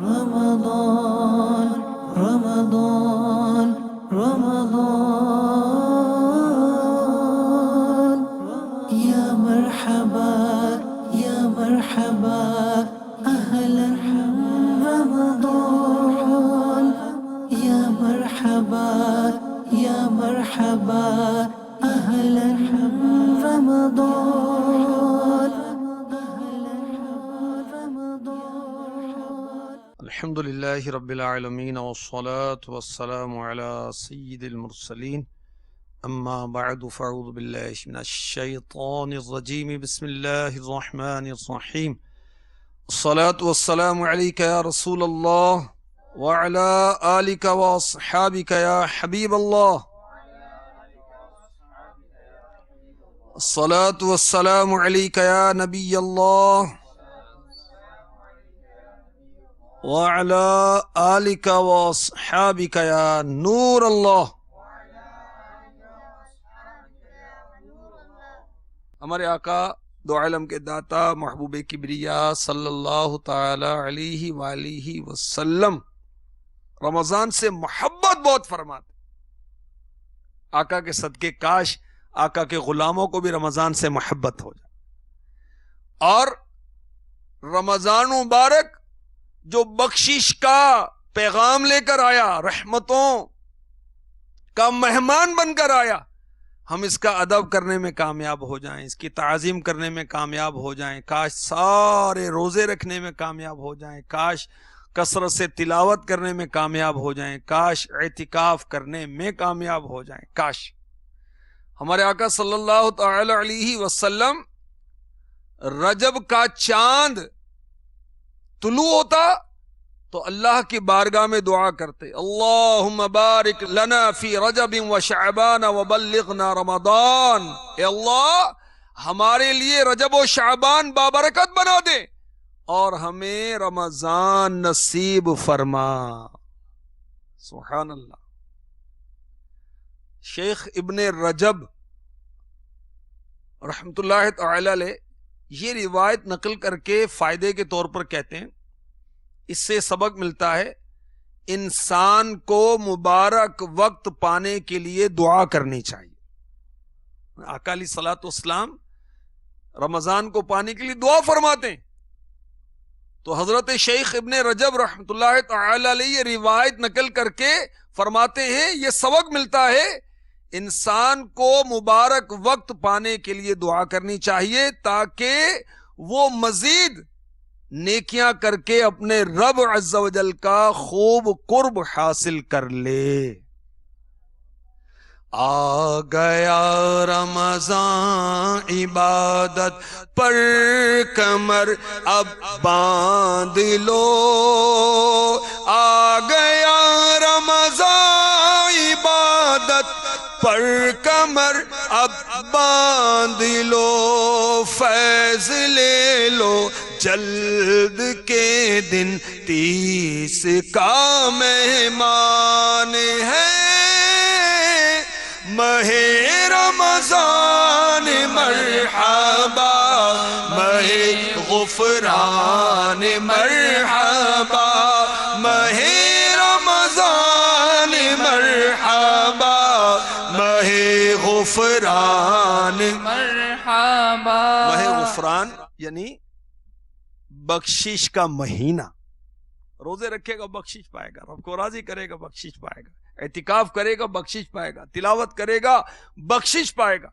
رمضان رمضان رمضان يا مرحبا يا مرحبا أهلا رمضان يا مرحبا يا مرحبا أهلا رمضان الحمد لله رب العالمين والصلاة والسلام على سيد المرسلين أما بعد فأعوذ بالله من الشيطان الرجيم بسم الله الرحمن الرحيم الصلاة والسلام عليك يا رسول الله وعلى آلك وأصحابك يا حبيب الله الصلاة والسلام عليك يا نبي الله وعلى آلك وأصحابك يا نور الله. ہمارے آقا دو عالم کے داتا محبوب کبریا صلی اللہ تعالی علیہ وآلہ وسلم رمضان سے محبت بہت فرماتے. آقا کے صدقے کاش آقا کے غلاموں کو بھی رمضان سے محبت ہو جائے. اور رمضان مبارک جو بخشش کا پیغام لے کر آیا، رحمتوں کا مہمان بن کر آیا، ہم اس کا ادب کرنے میں کامیاب ہو جائیں، اس کی تعظیم کرنے میں کامیاب ہو جائیں. کاش سارے روزے رکھنے میں کامیاب ہو جائیں، کاش کثرت سے تلاوت کرنے میں کامیاب ہو جائیں، کاش اعتکاف کرنے میں کامیاب ہو جائیں. کاش ہمارے آقا صلی اللہ تعالی علیہ وسلم رجب کا چاند طلوع ہوتا تو اللہ کی بارگاہ میں دعا کرتے، اللہم بارک لنا فی رجب و شعبان و بلغنا رمضان. اے اللہ ہمارے لیے رجب و شعبان بابرکت بنا دے اور ہمیں رمضان نصیب فرما. سبحان اللہ. شیخ ابن رجب رحمت اللہ تعالی علیہ یہ روایت نقل کر کے فائدے کے طور پر کہتے ہیں، اس سے سبق ملتا ہے انسان کو مبارک وقت پانے کے لیے دعا کرنی چاہیے. آقا علیہ الصلوۃ والسلام رمضان کو پانے کے لیے دعا فرماتے ہیں، تو حضرت شیخ ابن رجب رحمت اللہ تعالی علیہ یہ روایت نقل کر کے فرماتے ہیں یہ سبق ملتا ہے انسان کو مبارک وقت پانے کے لیے دعا کرنی چاہیے تاکہ وہ مزید نیکیاں کر کے اپنے رب عز و جل کا خوب قرب حاصل کر لے. آ گیا رمضان عبادت پر کمر اب باندھ لو، آ گیا رمضان عبادت پر کمر اب باندھ لو، فیض لے لو جلد کے دن 30 کا مہمان ہے ماہ رمضان. مرحبا ماہ غفران، مرحبا ماہ رمضان، مرحبا ماہ غفران، مرحبا. ماہ غفران یعنی بخشش کا مہینہ. روزے رکھے گا بخشش پائے گا، رب کو راضی کرے گا بخشش پائے گا، اعتکاف کرے گا بخشش پائے گا، تلاوت کرے گا بخشش پائے گا.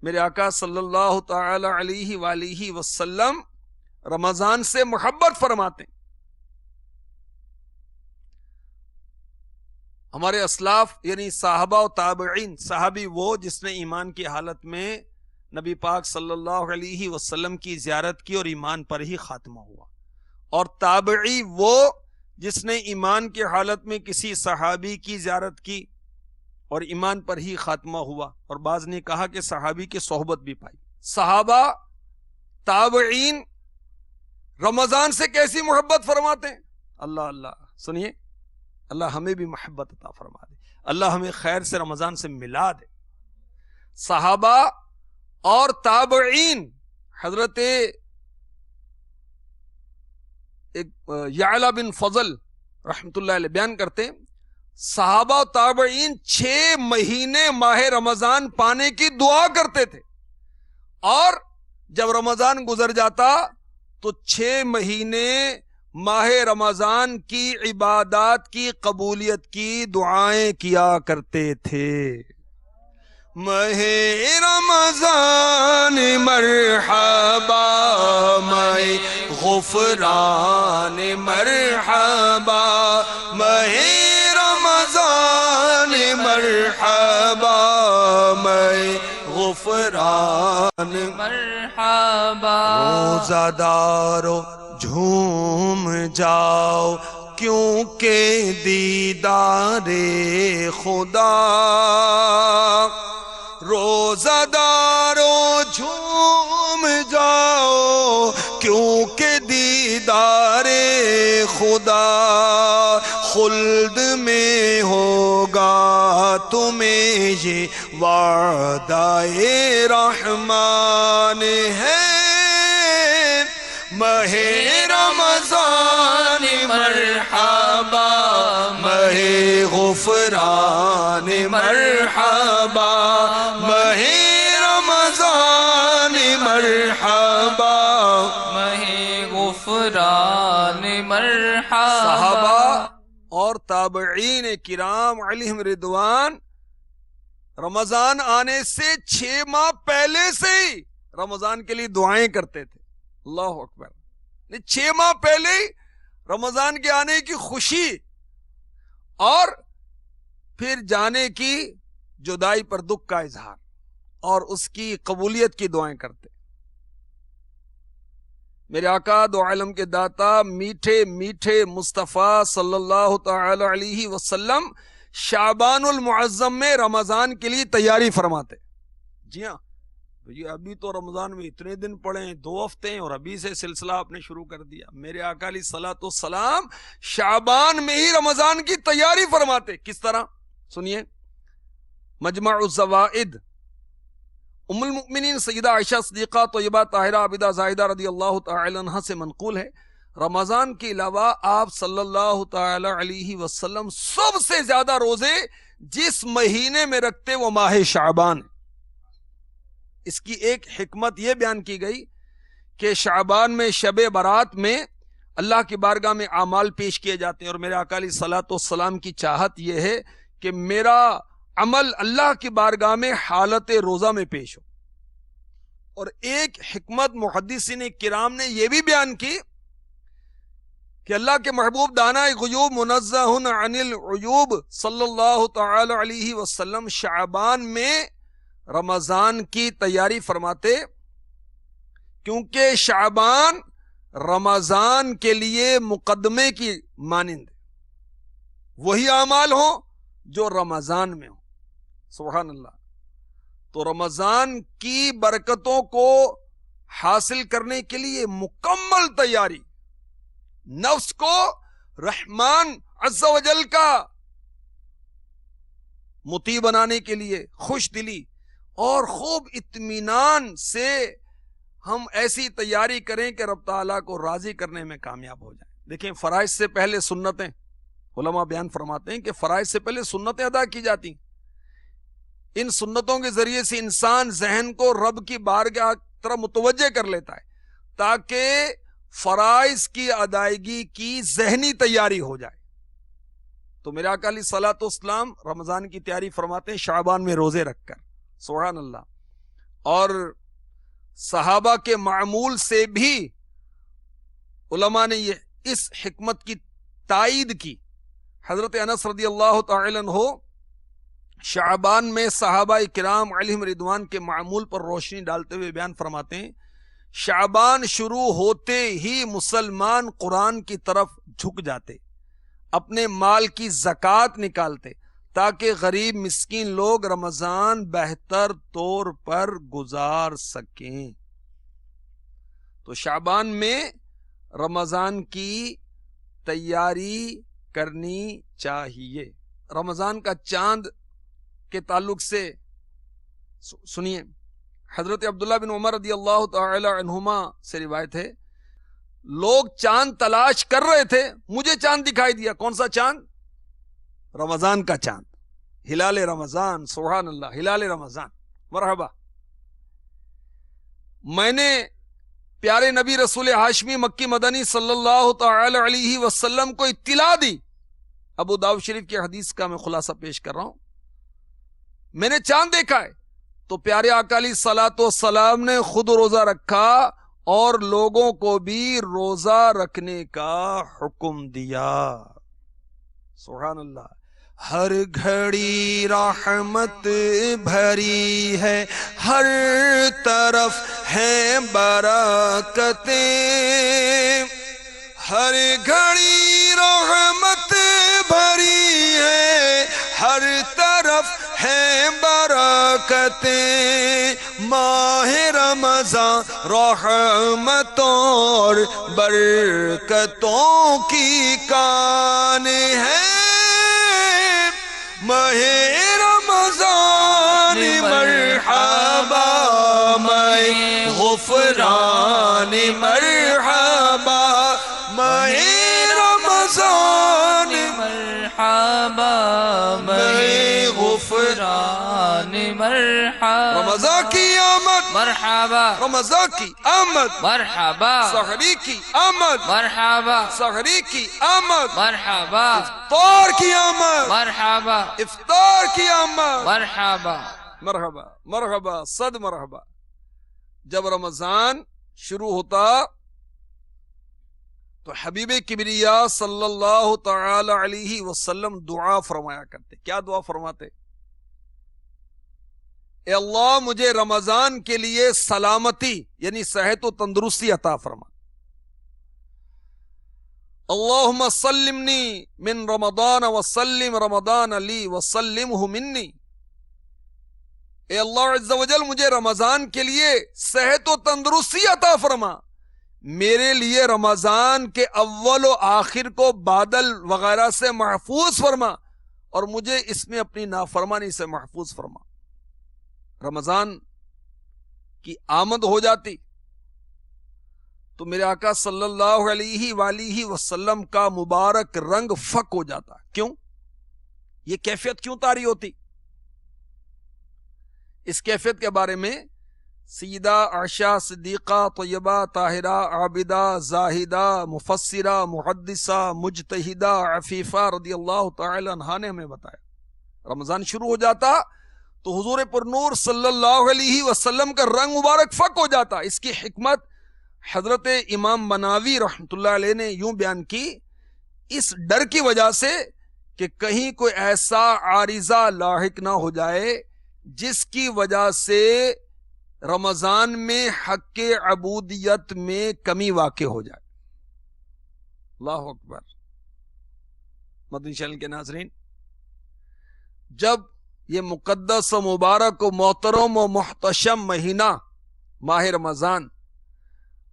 میرے آقا صلی اللہ تعالی علیہ وآلہ وسلم رمضان سے محبت فرماتے ہیں. ہمارے اسلاف یعنی صحابہ و تابعین، صحابی وہ جس نے ایمان کی حالت میں نبی پاک صلی اللہ علیہ وسلم کی زیارت کی اور ایمان پر ہی خاتمہ ہوا، اور تابعی وہ جس نے ایمان کی حالت میں کسی صحابی کی زیارت کی اور ایمان پر ہی خاتمہ ہوا، اور بعض نے کہا کہ صحابی کی صحبت بھی پائی. صحابہ تابعین رمضان سے کیسی محبت فرماتے ہیں. اللہ اللہ سنیے، اللہ ہمیں بھی محبت عطا فرما دے، اللہ ہمیں خیر سے رمضان سے ملا دے. صحابہ اور تابعین حضرت ایک یعلا بن فضل رحمت اللہ علیہ بیان کرتے ہیں صحابہ و تابعین 6 مہینے ماہ رمضان پانے کی دعا کرتے تھے، اور جب رمضان گزر جاتا تو 6 مہینے ماہ رمضان کی عبادات کی قبولیت کی دعائیں کیا کرتے تھے۔ ماہ رمضان مرحبا، ماہ غفران مرحبا، ماہ رمضان مرحبا، ماہ غفران مرحبا، روزہ دارو جھوم جاؤ کیونکہ دیدار خدا، روزہ دارو جھوم جاؤ کیونکہ دیدار خدا، خلد میں ہوگا تمہیں یہ وعدہ رحمان ہے۔ ماہ رمضان مرحبا، ماہ غفران مرحبا، ماہ رمضان مرحبا، ماہ غفران مرحبا۔ صحابہ اور تابعین کرام علیہم رضوان رمضان آنے سے 6 ماہ پہلے سے ہی رمضان کے لیے دعائیں کرتے تھے۔ اللہ اکبر، 6 ماہ پہلے ہی رمضان کے آنے کی خوشی اور پھر جانے کی جدائی پر دکھ کا اظہار اور اس کی قبولیت کی دعائیں کرتے۔ میرے آقا دو عالم کے داتا میٹھے میٹھے مصطفیٰ صلی اللہ تعالی علیہ وسلم شعبان المعظم میں رمضان کے لیے تیاری فرماتے۔ جی ہاں جی، ابھی تو رمضان میں اتنے دن پڑے ہیں، 2 ہفتے ہیں، اور ابھی سے سلسلہ آپ نے شروع کر دیا۔ میرے آقا علیہ الصلوۃ والسلام شعبان میں ہی رمضان کی تیاری فرماتے۔ کس طرح؟ سنیے، مجمع الزوائد ام المؤمنین سیدہ عائشہ صدیقہ طیبہ طاہرہ عابدہ زاہدہ رضی اللہ تعالی عنہ سے منقول ہے، رمضان کے علاوہ آپ صلی اللہ تعالی علیہ وسلم سب سے زیادہ روزے جس مہینے میں رکھتے وہ ماہ شعبان۔ اس کی ایک حکمت یہ بیان کی گئی کہ شعبان میں شب برات میں اللہ کی بارگاہ میں اعمال پیش کیے جاتے ہیں، اور میرے آقا علیہ الصلوۃ والسلام کی چاہت یہ ہے کہ میرا عمل اللہ کی بارگاہ میں حالت روزہ میں پیش ہو۔ اور ایک حکمت محدثین کرام نے یہ بھی بیان کی کہ اللہ کے محبوب دانا غیوب منزہ عن العیوب صلی اللہ تعالی علیہ وسلم شعبان میں رمضان کی تیاری فرماتے، کیونکہ شعبان رمضان کے لیے مقدمے کی مانند وہی اعمال ہوں جو رمضان میں ہوں۔ سبحان اللہ۔ تو رمضان کی برکتوں کو حاصل کرنے کے لیے مکمل تیاری، نفس کو رحمان عز و جل کا مطیع بنانے کے لیے خوش دلی اور خوب اطمینان سے ہم ایسی تیاری کریں کہ رب تعالیٰ کو راضی کرنے میں کامیاب ہو جائیں۔ دیکھیں، فرائض سے پہلے سنتیں، علماء بیان فرماتے ہیں کہ فرائض سے پہلے سنتیں ادا کی جاتی ہیں۔ ان سنتوں کے ذریعے سے انسان ذہن کو رب کی بارگاہ طرف متوجہ کر لیتا ہے تاکہ فرائض کی ادائیگی کی ذہنی تیاری ہو جائے۔ تو میرے آقا علیہ الصلوۃ والسلام رمضان کی تیاری فرماتے ہیں شعبان میں روزے رکھ کر۔ سبحان اللہ۔ اور صحابہ کے معمول سے بھی علماء نے یہ اس حکمت کی تائید کی۔ حضرت انس رضی اللہ تعالی عنہ شعبان میں صحابہ کرام علیہم رضوان کے معمول پر روشنی ڈالتے ہوئے بیان فرماتے ہیں، شعبان شروع ہوتے ہی مسلمان قرآن کی طرف جھک جاتے، اپنے مال کی زکوٰۃ نکالتے تاکہ غریب مسکین لوگ رمضان بہتر طور پر گزار سکیں۔ تو شعبان میں رمضان کی تیاری کرنی چاہیے۔ رمضان کا چاند کے تعلق سے سنیے، حضرت عبداللہ بن عمر رضی اللہ تعالی عنہما سے روایت ہے، لوگ چاند تلاش کر رہے تھے، مجھے چاند دکھائی دیا. کون سا چاند؟ رمضان کا چاند، ہلال رمضان. سبحان اللہ، ہلال رمضان. مرحبا. میں نے پیارے نبی رسول ہاشمی مکی مدنی صلی اللہ تعالی علیہ وسلم کو اطلاع دی. ابو داؤد شریف کی حدیث کا میں خلاصہ پیش کر رہا ہوں. میں نے چاند دیکھا ہے. تو پیارے آقا علیہ الصلوۃ والسلام نے خود روزہ رکھا اور لوگوں کو بھی روزہ رکھنے کا حکم دیا. سبحان اللہ. ہر گھڑی رحمت بھری ہے، ہر طرف ہے برکتیں، ہر گھڑی رحمت بھری ہے، ہر طرف ہے برکتیں. ماہ رمضان رحمتوں اور برکتوں کی کان ہے. ماہ رمضان مرحبا، ماہ غفران مرحبا، ماہ رمضان مرحبا، ماہ غفران مرحبا. رمضان کی آمد، مرحبا، رمضان کی آمد، مرحبا، سحری کی آمد، مرحبا، سحری کی آمد، مرحبا، افطار کی آمد، مرحبا، افطار کی آمد. مرحبا. مرحبا مرحبا صد مرحبا. جب رمضان شروع ہوتا تو حبیب کبریا صلی اللہ تعالی علیہ وسلم دعا فرمایا کرتے. کیا دعا فرماتے؟ اے اللہ مجھے رمضان کے لیے سلامتی یعنی صحت و تندرستی عطا فرما. اللہم سلمنی من رمضان وسلم رمضان لی وسلمہ منی. اے اللہ عز و جل مجھے رمضان کے لیے صحت و تندرستی عطا فرما، میرے لیے رمضان کے اول و آخر کو بادل وغیرہ سے محفوظ فرما، اور مجھے اس میں اپنی نافرمانی سے محفوظ فرما. رمضان کی آمد ہو جاتی تو میرے آقا صلی اللہ علیہ وآلہ وسلم کا مبارک رنگ فک ہو جاتا. کیوں؟ یہ کیفیت کیوں طاری ہوتی؟ اس کیفیت کے بارے میں سیدہ عائشہ صدیقہ طیبہ طاہرہ عابدہ زاہدہ مفسرہ محدثہ مجتہدہ عفیفہ رضی اللہ تعالی عنہا نے ہمیں بتایا. رمضان شروع ہو جاتا تو حضور پر نور صلی اللہ علیہ وسلم کا رنگ مبارک فک ہو جاتا. اس کی حکمت حضرت امام بناوی رحمۃ اللہ علیہ نے یوں بیان کی، اس ڈر کی وجہ سے کہ کہیں کوئی ایسا عارضہ لاحق نہ ہو جائے جس کی وجہ سے رمضان میں حق عبودیت میں کمی واقع ہو جائے. اللہ اکبر. مدنی چینل کے ناظرین، جب یہ مقدس و مبارک و محترم و محتشم مہینہ ماہ رمضان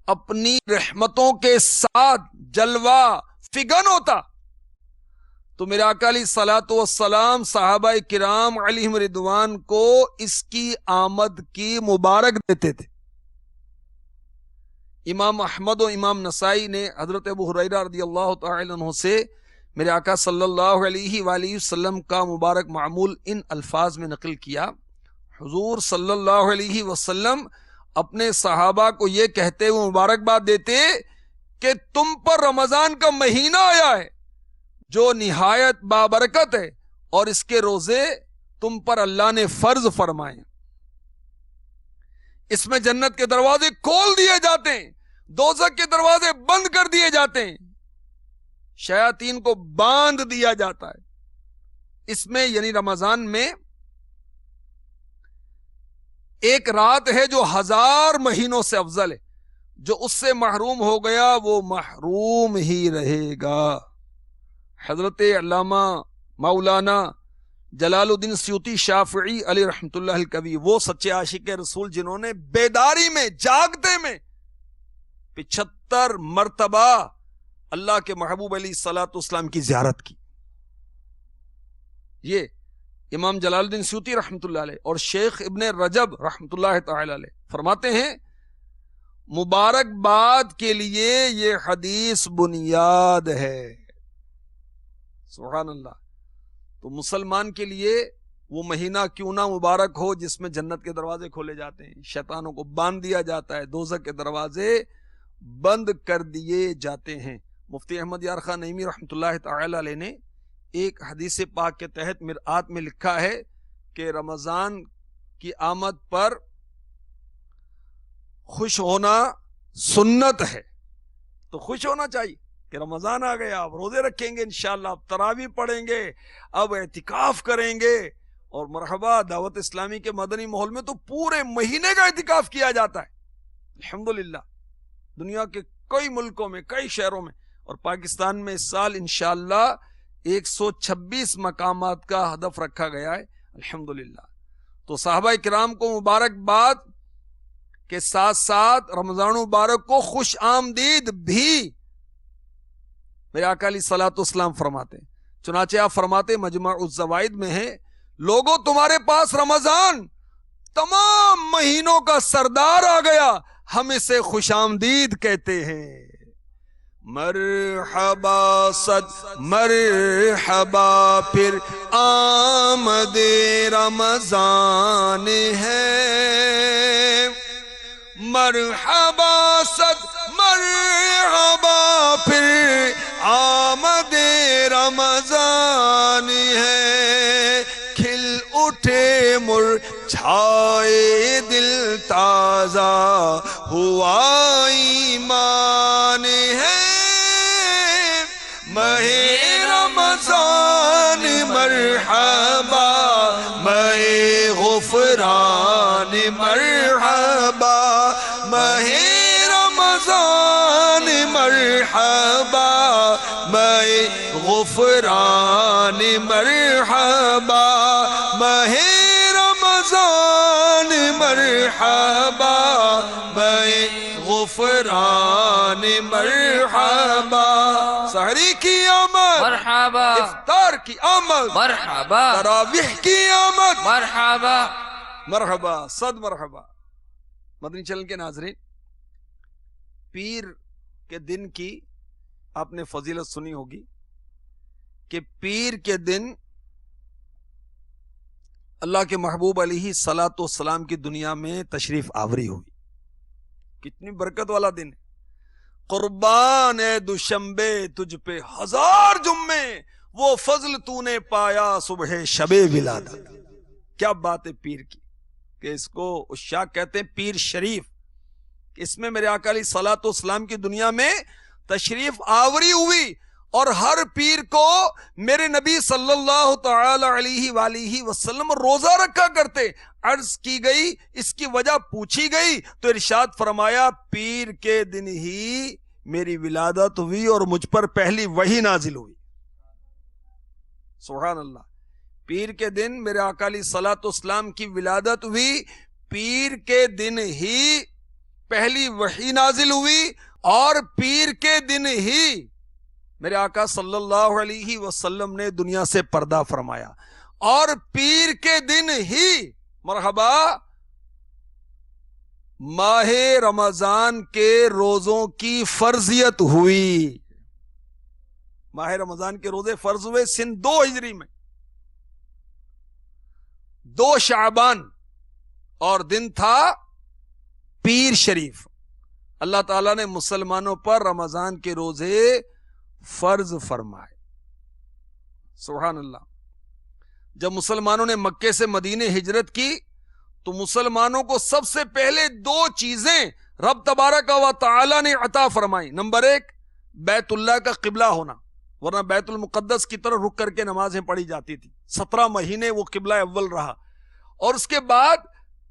اپنی رحمتوں کے ساتھ جلوہ فگن ہوتا تو میرے آقا علیہ الصلوۃ والسلام صحابہ کرام علیہم رضوان کو اس کی آمد کی مبارک دیتے تھے. امام احمد و امام نسائی نے حضرت ابو ہریرہ رضی اللہ تعالی عنہ سے میرے آقا صلی اللہ علیہ وآلہ وسلم کا مبارک معمول ان الفاظ میں نقل کیا. حضور صلی اللہ علیہ وسلم اپنے صحابہ کو یہ کہتے ہوئے مبارکباد دیتے کہ تم پر رمضان کا مہینہ آیا ہے جو نہایت بابرکت ہے، اور اس کے روزے تم پر اللہ نے فرض فرمائے. اس میں جنت کے دروازے کھول دیے جاتے ہیں، دوزخ کے دروازے بند کر دیے جاتے ہیں، شیاطین کو باندھ دیا جاتا ہے. اس میں یعنی رمضان میں ایک رات ہے جو 1000 مہینوں سے افضل ہے. جو اس سے محروم ہو گیا وہ محروم ہی رہے گا. حضرت علامہ مولانا جلال الدین سیوطی شافعی علیہ رحمت اللہ الکوی، وہ سچے عاشق رسول جنہوں نے بیداری میں جاگتے میں 75 مرتبہ اللہ کے محبوب علیہ الصلوۃ والسلام کی زیارت کی. یہ امام جلال الدین سیوطی رحمت اللہ علیہ اور شیخ ابن رجب رحمت اللہ تعالی علیہ فرماتے ہیں مبارکباد کے لیے یہ حدیث بنیاد ہے. سبحان اللہ. تو مسلمان کے لیے وہ مہینہ کیوں نہ مبارک ہو جس میں جنت کے دروازے کھولے جاتے ہیں, شیطانوں کو باندھ دیا جاتا ہے, دوزخ کے دروازے بند کر دیے جاتے ہیں. مفتی احمد یار خان نعیمی رحمۃ اللہ تعالی علیہ نے ایک حدیث پاک کے تحت مرآت میں لکھا ہے کہ رمضان کی آمد پر خوش ہونا سنت ہے. تو خوش ہونا چاہیے کہ رمضان آ گیا, اب روزے رکھیں گے انشاءاللہ, اب تراویح پڑھیں گے, اب اعتکاف کریں گے. اور مرحبا دعوت اسلامی کے مدنی ماحول میں تو پورے مہینے کا اعتکاف کیا جاتا ہے الحمدللہ, دنیا کے کئی ملکوں میں, کئی شہروں میں, اور پاکستان میں اس سال انشاءاللہ 126 مقامات کا ہدف رکھا گیا ہے الحمدللہ. تو صحابہ کرام کو مبارکباد کے ساتھ ساتھ رمضان مبارک کو خوش آمدید بھی میرے آقا علیہ الصلوۃ والسلام فرماتے ہیں. چنانچہ آپ فرماتے مجمع الزوائد میں ہے, لوگوں تمہارے پاس رمضان تمام مہینوں کا سردار آ گیا, ہم اسے خوش آمدید کہتے ہیں. مرحبا صد مرحبا پھر آمد رمضان ہے, مرحبا صد مرحبا پھر آمد رمضان ہے, کھل اٹھے مرجھائے دل تازہ ہوا ایمان ہے. ماہ رمضان مرحبا, ماہ غفران مرحبا, ماہ رمضان مرحبا, ماہ غفران مرحبا, ماہ رمضان مرحبا, ماہ غفران مرحبا. سحری کی آمد مرحبا, افطار کی آمد مرحبا, تراویح کی آمد مرحبا. مرحبا صد مرحبا. مدنی چینل کے ناظرین, پیر کے دن کی آپ نے فضیلت سنی ہوگی کہ پیر کے دن اللہ کے محبوب علیہ الصلوۃ والسلام کی دنیا میں تشریف آوری ہوئی. کتنی برکت والا دن ہے. قربان ہے دوشنبے تجھ پہ ہزار جمعے, وہ فضل تو نے پایا صبح شب ولادت. کیا بات ہے پیر کی, کہ اس کو عشاق کہتے ہیں پیر شریف. اس میں میرے آقا علیہ الصلوۃ والسلام کی دنیا میں تشریف آوری ہوئی, اور ہر پیر کو میرے نبی صلی اللہ تعالی علیہ وآلہ وسلم روزہ رکھا کرتے. عرض کی گئی, اس کی وجہ پوچھی گئی تو ارشاد فرمایا پیر کے دن ہی میری ولادت ہوئی اور مجھ پر پہلی وحی نازل ہوئی. سبحان اللہ. پیر کے دن میرے آقا علیہ الصلوۃ والسلام کی ولادت ہوئی, پیر کے دن ہی پہلی وحی نازل ہوئی, اور پیر کے دن ہی میرے آقا صلی اللہ علیہ وسلم نے دنیا سے پردہ فرمایا, اور پیر کے دن ہی مرحبا ماہ رمضان کے روزوں کی فرضیت ہوئی. ماہ رمضان کے روزے فرض ہوئے سن 2 ہجری میں, 2 شعبان, اور دن تھا پیر شریف. اللہ تعالیٰ نے مسلمانوں پر رمضان کے روزے فرض فرمائے. سبحان اللہ. جب مسلمانوں نے مکے سے مدینے ہجرت کی تو مسلمانوں کو سب سے پہلے 2 چیزیں رب تبارک و تعالی نے عطا فرمائی. نمبر 1 بیت اللہ کا قبلہ ہونا, ورنہ بیت المقدس کی طرف رک کر کے نمازیں پڑھی جاتی تھی. 17 مہینے وہ قبلہ اول رہا. اور اس کے بعد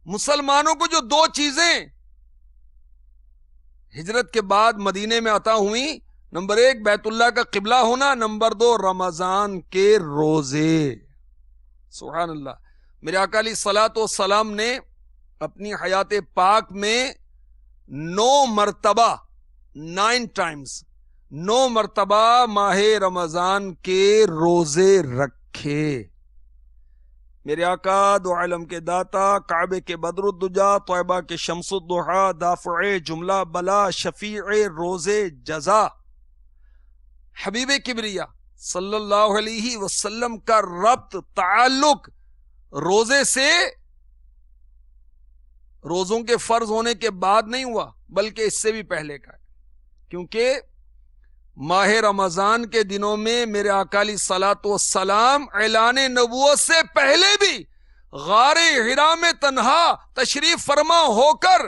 مسلمانوں کو جو 2 چیزیں ہجرت کے بعد مدینے میں عطا ہوئی, نمبر 1 بیت اللہ کا قبلہ ہونا, نمبر 2 رمضان کے روزے. سبحان اللہ. میرے آقا علیہ الصلوۃ والسلام نے اپنی حیات پاک میں 9 مرتبہ 9 ٹائمز 9 مرتبہ ماہ رمضان کے روزے رکھے. میرے آقا دو عالم کے داتا، کعبے کے بدر الدجا، طیبہ کے شمس الضحا، دافع جملہ بلا، شفیع روز جزا، حبیب کبریا صلی اللہ علیہ وسلم کا ربط تعلق روزے سے روزوں کے فرض ہونے کے بعد نہیں ہوا، بلکہ اس سے بھی پہلے کا ہے، کیونکہ ماہ رمضان کے دنوں میں میرے آقا علیہ الصلوۃ والسلام اعلان نبوت سے پہلے بھی غار حرا میں تنہا تشریف فرما ہو کر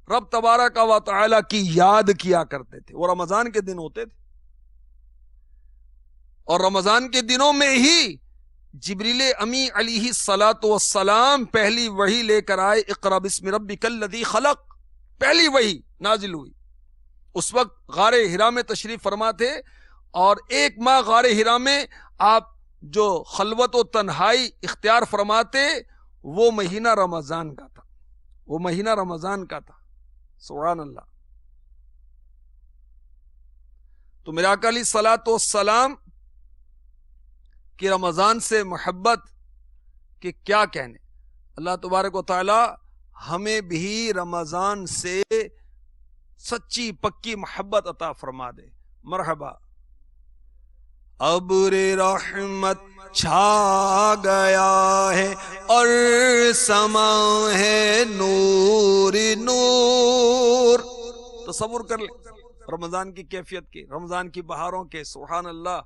رب تبارک و تعالی کی یاد کیا کرتے تھے۔ وہ رمضان کے دن ہوتے تھے، اور رمضان کے دنوں میں ہی جبریل امی علیہ الصلوۃ والسلام پہلی وحی لے کر آئے، اقرا بسم ربک الذی خلق، پہلی وحی نازل ہوئی۔ اس وقت غار حرا میں تشریف فرما تھے، اور ایک ماہ غار حرا میں آپ جو خلوت و تنہائی اختیار فرماتے، وہ مہینہ رمضان کا تھا، وہ مہینہ رمضان کا تھا۔ سبحان اللہ۔ تو میرے آقا علیہ الصلوۃ والسلام کی رمضان سے محبت کے کیا کہنے۔ اللہ تبارک و تعالی ہمیں بھی رمضان سے سچی پکی محبت عطا فرما دے۔ مرحبا۔ ابر رحمت چھا گیا ہے اور سما ہے نور نور۔ تصور کر لیں رمضان کی کیفیت کی، رمضان کی بہاروں کے۔ سبحان اللہ۔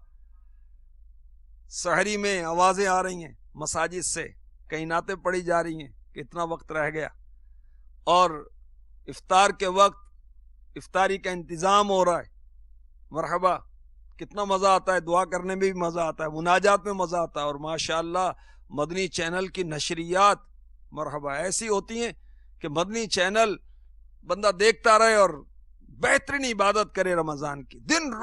سحری میں آوازیں آ رہی ہیں مساجد سے، کہیں نعتیں پڑھی جا رہی ہیں کہ اتنا وقت رہ گیا، اور افطار کے وقت افطاری کا انتظام ہو رہا ہے۔ مرحبا۔ کتنا مزہ آتا ہے، دعا کرنے میں بھی مزہ آتا ہے، مناجات میں مزہ آتا ہے، اور ماشاءاللہ مدنی چینل کی نشریات مرحبا ایسی ہوتی ہیں کہ مدنی چینل بندہ دیکھتا رہے اور بہترین عبادت کرے رمضان کی، دن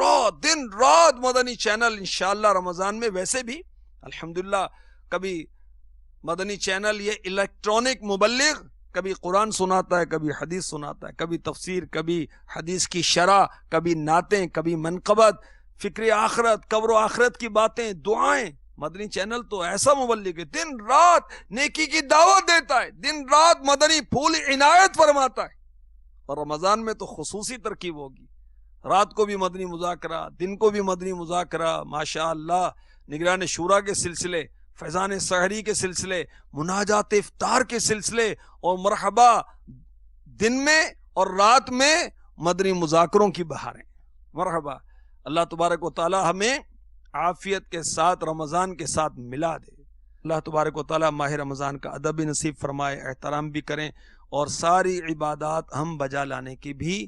رات مدنی چینل انشاءاللہ رمضان میں۔ ویسے بھی الحمدللہ کبھی مدنی چینل یہ الیکٹرانک مبلغ کبھی قرآن سناتا ہے، کبھی حدیث سناتا ہے، کبھی تفسیر، کبھی حدیث کی شرح، کبھی نعتیں، کبھی منقبت، فکر آخرت، قبر و آخرت کی باتیں، دعائیں۔ مدنی چینل تو ایسا مبلغ ہے، دن رات نیکی کی دعوت دیتا ہے، دن رات مدنی پھول عنایت فرماتا ہے۔ اور رمضان میں تو خصوصی ترکیب ہوگی، رات کو بھی مدنی مذاکرہ، دن کو بھی مدنی مذاکرہ، ماشاءاللہ نگران شورا کے سلسلے، فیضان سحری کے سلسلے، مناجات افطار کے سلسلے، اور مرحبا دن میں اور رات میں مدنی مذاکروں کی بہاریں۔ مرحبا۔ اللہ تبارک و تعالی ہمیں عافیت کے ساتھ رمضان کے ساتھ ملا دے۔ اللہ تبارک و تعالی ماہ رمضان کا ادب بھی نصیب فرمائے، احترام بھی کریں، اور ساری عبادات ہم بجا لانے کی بھی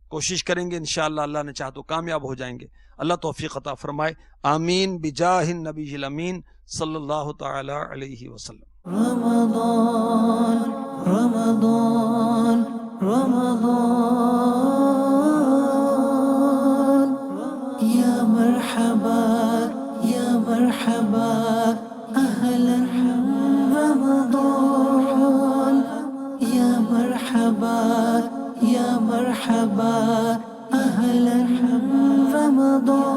کوشش کریں گے انشاءاللہ۔ اللہ نے چاہا تو کامیاب ہو جائیں گے۔ اللہ توفیق عطا فرمائے، آمین بجاہ النبی الامین صلی اللہ تعالی علیہ وسلم۔ رمضان رمضان رمضان یا مرحبا یا مرحبا اہلا رمضان یا مرحبا یا مرحبا اہلا رمضان